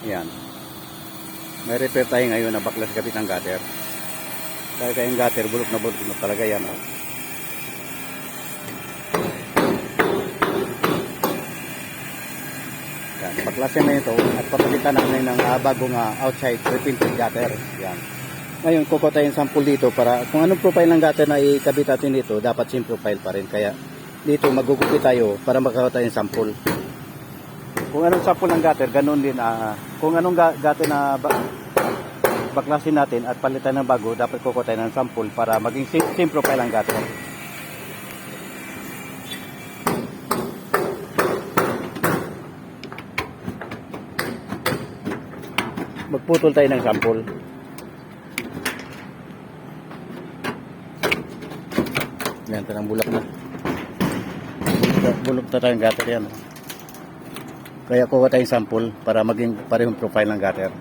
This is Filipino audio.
Yan. May repair tayo ngayon na baklas kapit ng gutter. Dahil kayong gutter, bulok na talaga yan. Oh. Yan. Baklasin na ito at papalitan namin ng bagong outside repainted gutter. Yan. Ngayon, kukotayin sample dito para kung anong profile ng gutter na ikabit natin dito, dapat same profile pa rin. Kaya dito magugupit tayo para makakota yung sample. Kung anong sample ng gutter, ganun din. Kung anong gutter na baklasin natin at palitan ng bago, dapat kukotayin ng sample para maging same profile ang gutter. Magputol tayo ng sample. Yan, tanang bulak na. Bulok na tayong gutter yan. Kaya kuha tayong sample para maging parehong profile ng gutter.